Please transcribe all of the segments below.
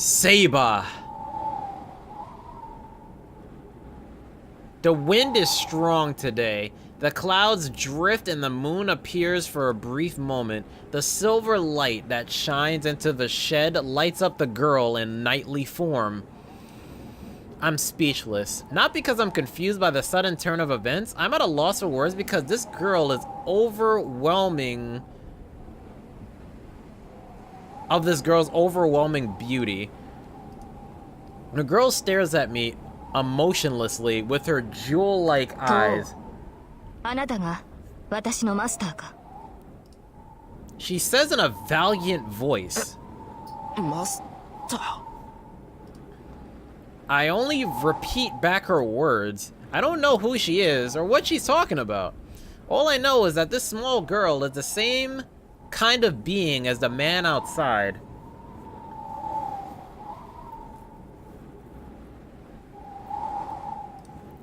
Saber. The wind is strong today. The clouds drift and the moon appears for a brief moment. The silver light that shines into the shed lights up the girl in knightly form. I'm speechless. Not because I'm confused by the sudden turn of events. I'm at a loss for words because this girl is overwhelming. Of this girl's overwhelming beauty. The girl stares at me emotionlessly with her jewel-like eyes. She says in a valiant voice. Master. I only repeat back her words. I don't know who she is or what she's talking about. All I know is that this small girl is the same kind of being as the man outside.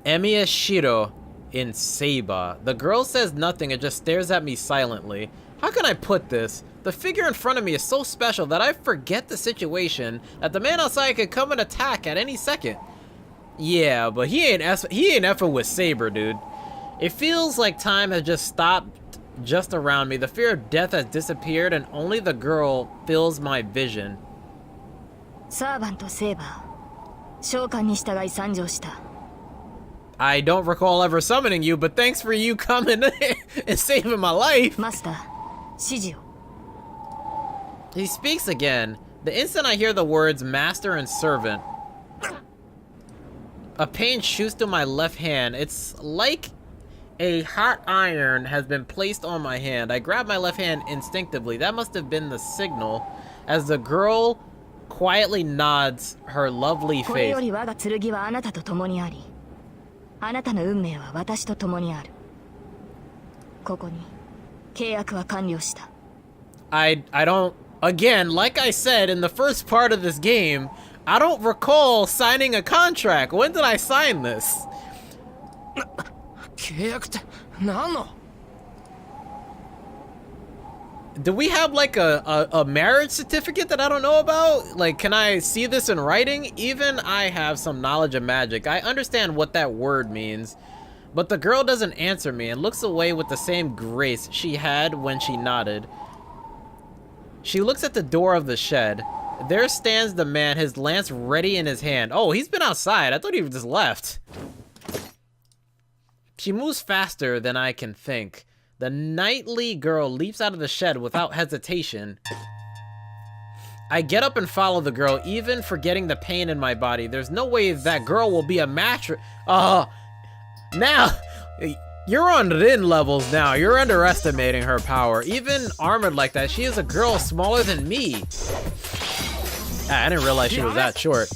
Emiya Shirou in Saber. The girl says nothing and just stares at me silently. How can I put this? The figure in front of me is so special that I forget the situation, that the man outside could come and attack at any second. Yeah, but he ain't effing with Saber, dude. It feels like time has just stopped just around me. The fear of death has disappeared and only the girl fills my vision. I don't recall ever summoning you, but thanks for you coming and saving my life. Master, he speaks again. The instant I hear the words master and servant, a pain shoots through my left hand. It's like a hot iron has been placed on my hand. I grab my left hand instinctively. That must have been the signal as the girl quietly nods her lovely face. I don't, again, like I said in the first part of this game, I don't recall signing a contract. When did I sign this? Do we have like a marriage certificate that I don't know about? Like, can I see this in writing? Even I have some knowledge of magic. I understand what that word means. But the girl doesn't answer me and looks away with the same grace she had when she nodded. She looks at the door of the shed. There stands the man, his lance ready in his hand. Oh, he's been outside. I thought he just left. She moves faster than I can think. The knightly girl leaps out of the shed without hesitation. I get up and follow the girl, even forgetting the pain in my body. There's no way that girl will be a match. Now, you're on Rin levels now. You're underestimating her power. Even armored like that, she is a girl smaller than me. I didn't realize she was that short.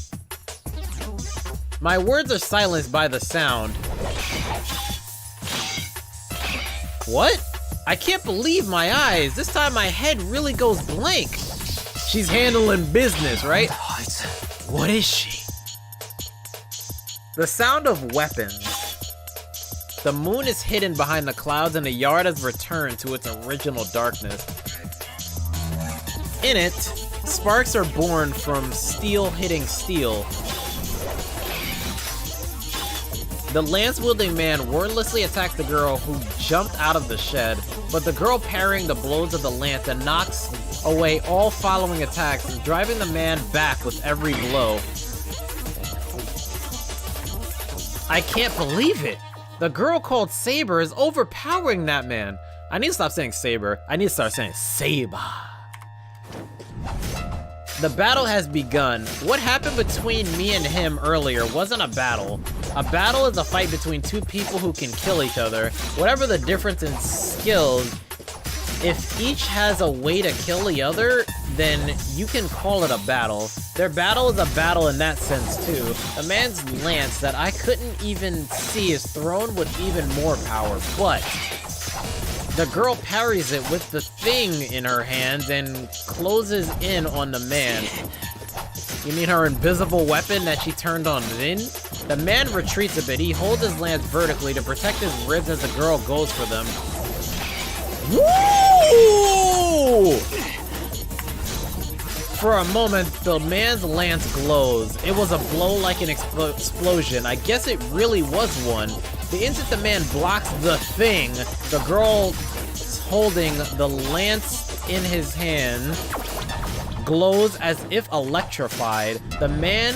My words are silenced by the sound. What? I can't believe my eyes. This time my head really goes blank. She's handling business, right? What is she? The sound of weapons. The moon is hidden behind the clouds and the yard has returned to its original darkness. In it, sparks are born from steel hitting steel. The lance-wielding man wordlessly attacks the girl who jumped out of the shed, but the girl parrying the blows of the lance and knocks away all following attacks, driving the man back with every blow. I can't believe it! The girl called Saber is overpowering that man. I need to stop saying Saber. I need to start saying Saber. The battle has begun. What happened between me and him earlier wasn't a battle. A battle is a fight between two people who can kill each other. Whatever the difference in skills, if each has a way to kill the other, then you can call it a battle. Their battle is a battle in that sense too. A man's lance that I couldn't even see is thrown with even more power, but the girl parries it with the thing in her hands and closes in on the man. You mean her invisible weapon that she turned on Rin? The man retreats a bit. He holds his lance vertically to protect his ribs as the girl goes for them. Woo! For a moment, the man's lance glows. It was a blow like an explosion. I guess it really was one. The instant the man blocks the thing, the girl holding the lance in his hand glows as if electrified. The man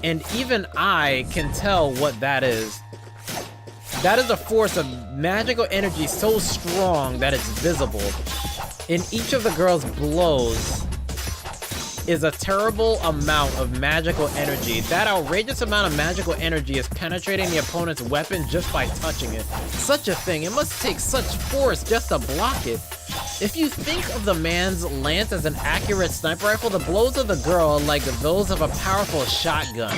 and even I can tell what that is. That is a force of magical energy so strong that it's visible. In each of the girl's blows is a terrible amount of magical energy. That outrageous amount of magical energy is penetrating the opponent's weapon just by touching it. Such a thing, it must take such force just to block it. If you think of the man's lance as an accurate sniper rifle, the blows of the girl are like those of a powerful shotgun.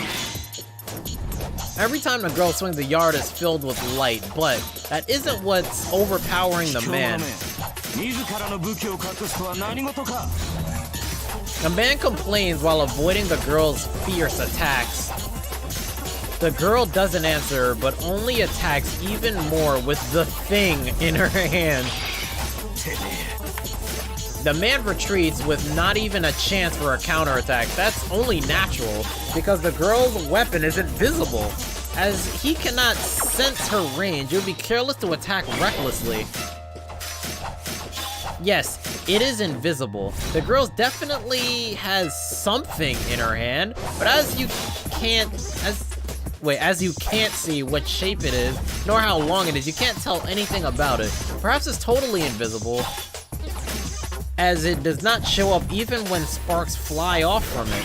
Every time the girl swings, the yard is filled with light, but that isn't what's overpowering the man. The man complains while avoiding the girl's fierce attacks. The girl doesn't answer, but only attacks even more with the thing in her hand. The man retreats with not even a chance for a counterattack. That's only natural, because the girl's weapon isn't visible. As he cannot sense her range, it would be careless to attack recklessly. Yes, it is invisible. The girl definitely has something in her hand, but as you can't see what shape it is, nor how long it is, you can't tell anything about it. Perhaps it's totally invisible, as it does not show up even when sparks fly off from it.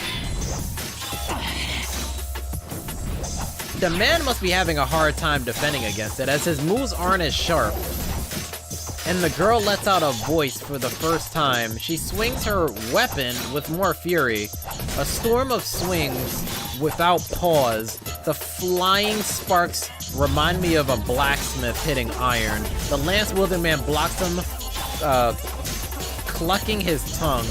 The man must be having a hard time defending against it, as his moves aren't as sharp. And the girl lets out a voice for the first time. She swings her weapon with more fury. A storm of swings without pause. The flying sparks remind me of a blacksmith hitting iron. The lance-wielding man blocks him, clucking his tongue.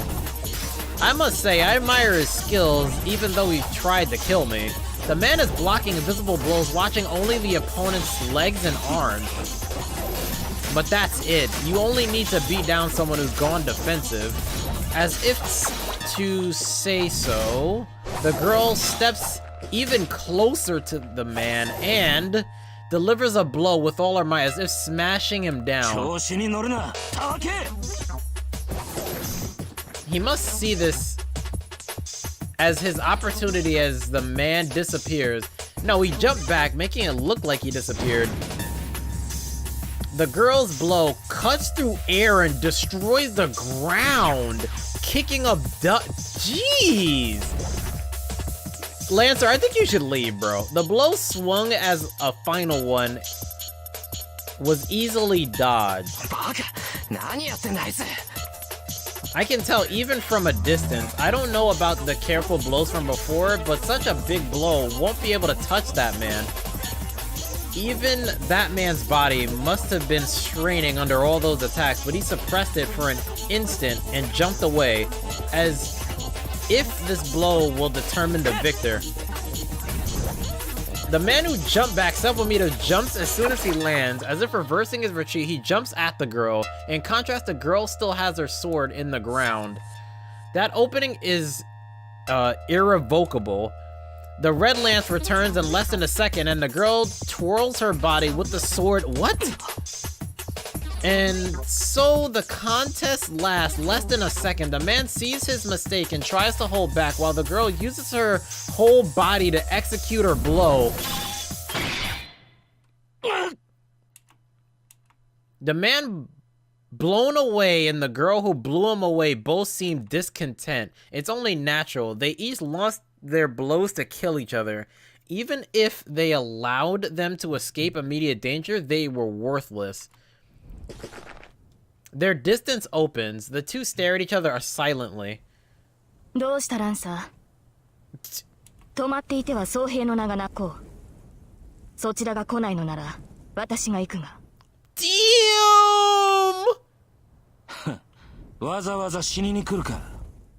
I must say, I admire his skills, even though he tried to kill me. The man is blocking invisible blows, watching only the opponent's legs and arms. But that's it. You only need to beat down someone who's gone defensive. As if to say so, the girl steps even closer to the man and delivers a blow with all her might, as if smashing him down. He must see this as his opportunity as the man disappears. No, he jumped back, making it look like he disappeared. The girl's blow cuts through air and destroys the ground, kicking up Jeez! Lancer, I think you should leave, bro. The blow swung as a final one was easily dodged. I can tell even from a distance. I don't know about the careful blows from before, but such a big blow won't be able to touch that man. Even that man's body must have been straining under all those attacks, but he suppressed it for an instant and jumped away, as if this blow will determine the victor. The man who jumped back several meters jumps as soon as he lands. As if reversing his retreat, he jumps at the girl. In contrast, the girl still has her sword in the ground. That opening is irrevocable. The red lance returns in less than a second, and the girl twirls her body with the sword. What? And so the contest lasts less than a second. The man sees his mistake and tries to hold back, while the girl uses her whole body to execute her blow. The man blown away and the girl who blew him away both seem discontent. It's only natural. They each lost their blows to kill each other. Even if they allowed them to escape immediate danger, they were worthless. Their distance opens. The two stare at each other silently. どうしたランサー? 止まっていては僧兵の名が泣こう。そちらが来ないのなら私が行くが。Damn! わざわざ死にに来るか。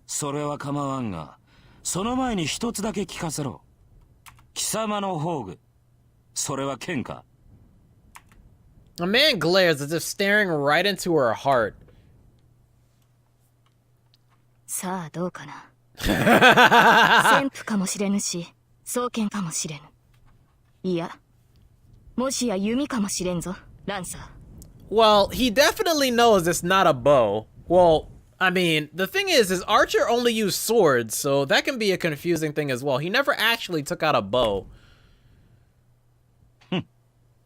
それは構わんが、その前に一つだけ聞かせろ。貴様の宝具、それは剣か? A man glares as if staring right into her heart. さあどうかな。旋風かもしれぬし、双剣かもしれぬ。いや、もしや弓かもしれんぞ、ランサー。Well, he definitely knows it's not a bow. Well, I mean, the thing is Archer only used swords, so that can be a confusing thing as well. He never actually took out a bow.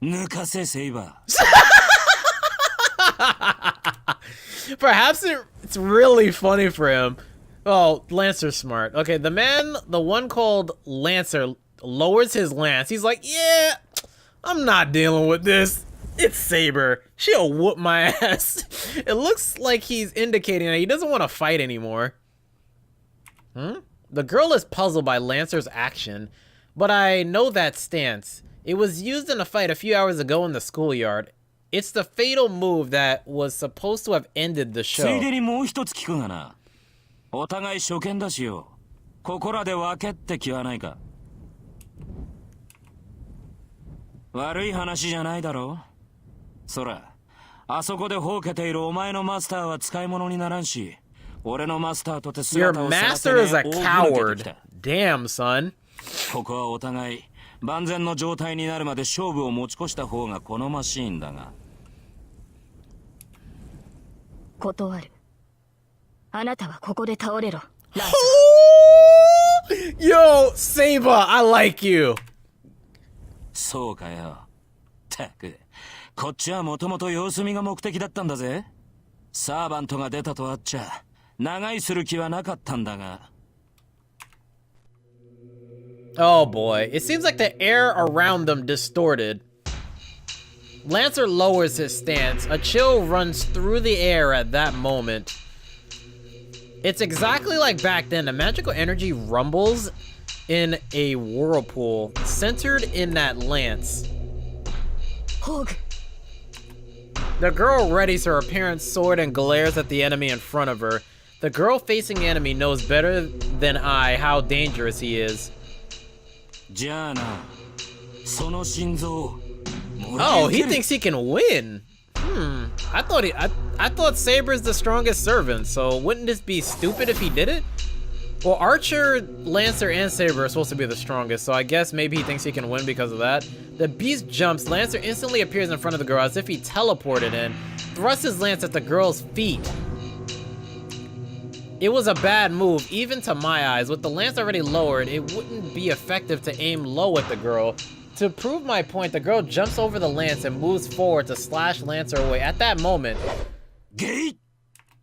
抜かせ、セイバー。 Perhaps it's really funny for him. Oh, Lancer's smart. Okay, the one called Lancer lowers his lance. He's like, yeah, I'm not dealing with this. It's Saber. She'll whoop my ass. It looks like he's indicating that he doesn't want to fight anymore. The girl is puzzled by Lancer's action, but I know that stance. It was used in a fight a few hours ago in the schoolyard. It's the fatal move that was supposed to have ended the show. ついでにもう一つ聞くがな。お互い初見だしよ。ここらで分けって気はないか。悪い話じゃないだろ。そら、あそこでほうけているお前のマスターは使い物にならんし、俺のマスターとて姿をさらせねえ Your master is a coward. Damn, son. ここはお互い万全の状態になるまで勝負を持ち越した方が好ましいんだが。断る。あなたはここで倒れろ。Yo, Saber, I like you. そうかよ。たく、こっちはもともと様子見が目的だったんだぜ。サーバントが出たとあっちゃ、長居する気はなかったんだが。Oh boy, it seems like the air around them distorted. Lancer lowers his stance. A chill runs through the air at that moment. It's exactly like back then. The magical energy rumbles in a whirlpool, centered in that lance. Hog. The girl readies her apparent sword and glares at the enemy in front of her. The girl facing the enemy knows better than I how dangerous he is. じゃあな、その心臓。Oh, he thinks he can win. I thought Saber's the strongest servant, so wouldn't this be stupid if he did it? Well, Archer, Lancer, and Saber are supposed to be the strongest, so I guess maybe he thinks he can win because of that. The beast jumps. Lancer instantly appears in front of the girl as if he teleported in, thrusts his lance at the girl's feet. It was a bad move, even to my eyes. With the lance already lowered, it wouldn't be effective to aim low at the girl. To prove my point, the girl jumps over the lance and moves forward to slash Lancer away. At that moment... Gate?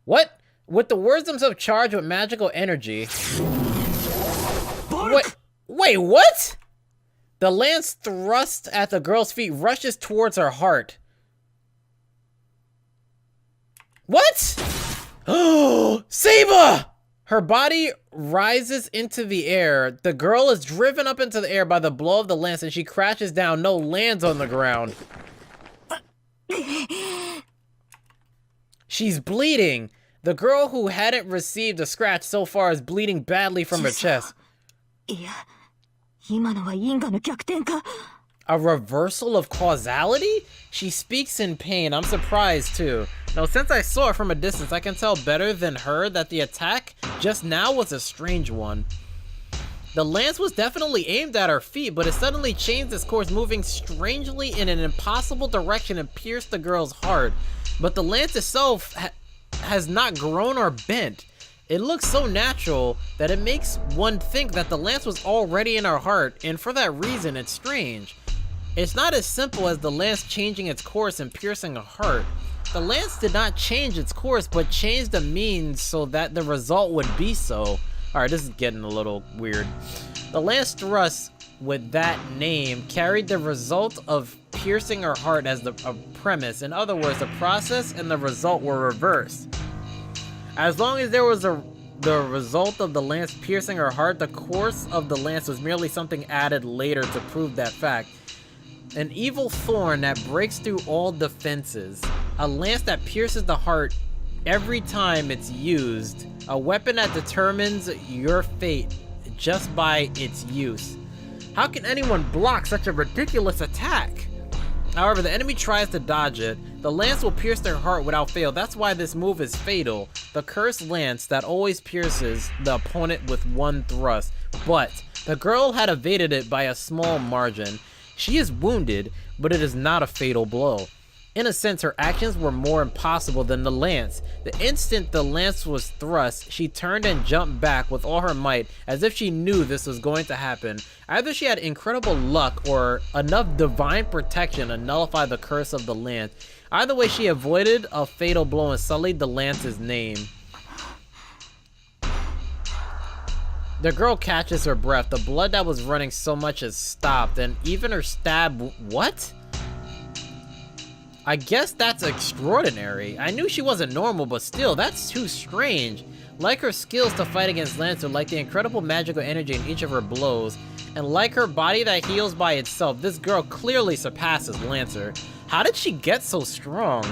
What? With the words themselves charged with magical energy... Wait, what? The lance thrust at the girl's feet rushes towards her heart. What? Oh, Saber! Her body rises into the air. The girl is driven up into the air by the blow of the lance and she crashes down. No, lands on the ground. She's bleeding. The girl who hadn't received a scratch so far is bleeding badly from her chest. A reversal of causality? She speaks in pain. I'm surprised too. Now, since I saw it from a distance, I can tell better than her that the attack just now was a strange one. The lance was definitely aimed at her feet, but it suddenly changed its course, moving strangely in an impossible direction and pierced the girl's heart. But the lance itself has not grown or bent. It looks so natural that it makes one think that the lance was already in her heart, and for that reason, it's strange. It's not as simple as the lance changing its course and piercing a heart. The lance did not change its course, but changed the means so that the result would be so. Alright, this is getting a little weird. The lance thrust with that name carried the result of piercing her heart as a premise. In other words, the process and the result were reversed. As long as there was the result of the lance piercing her heart, the course of the lance was merely something added later to prove that fact. An evil thorn that breaks through all defenses. A lance that pierces the heart every time it's used. A weapon that determines your fate just by its use. How can anyone block such a ridiculous attack? However, the enemy tries to dodge it. The lance will pierce their heart without fail. That's why this move is fatal. The cursed lance that always pierces the opponent with one thrust. But the girl had evaded it by a small margin. She is wounded, but it is not a fatal blow. In a sense, her actions were more impossible than the lance. The instant the lance was thrust, she turned and jumped back with all her might, as if she knew this was going to happen. Either she had incredible luck or enough divine protection to nullify the curse of the lance. Either way, she avoided a fatal blow and sullied the lance's name. The girl catches her breath. The blood that was running so much has stopped, and even her stab... What? I guess that's extraordinary. I knew she wasn't normal, but still, that's too strange. Like her skills to fight against Lancer, like the incredible magical energy in each of her blows, and like her body that heals by itself, this girl clearly surpasses Lancer. How did she get so strong?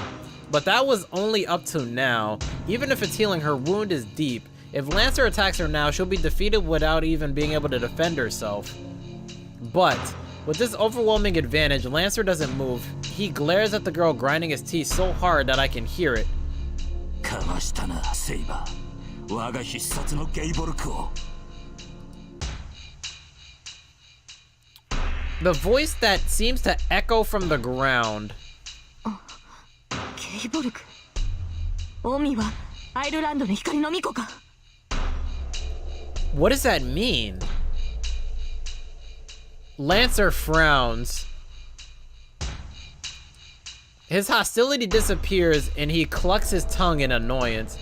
But that was only up to now. Even if it's healing, her wound is deep. If Lancer attacks her now, she'll be defeated without even being able to defend herself. But with this overwhelming advantage, Lancer doesn't move. He glares at the girl, grinding his teeth so hard that I can hear it. The voice that seems to echo from the ground. What does that mean? Lancer frowns. His hostility disappears and he clucks his tongue in annoyance.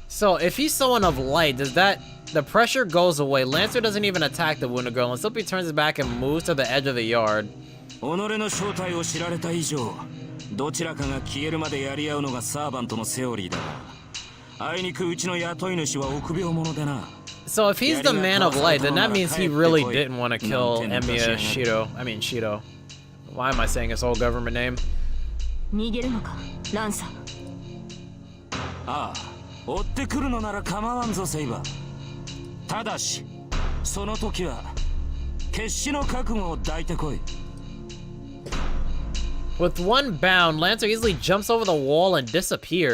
So if he's someone of light, does that... The pressure goes away. Lancer doesn't even attack the wounded girl until he turns back and moves to the edge of the yard. So if he's the man of light, then that means he really didn't want to kill Emiya Shirou. I mean Shirou. Why am I saying his whole government name? With one bound, Lancer easily jumps over the wall and disappears.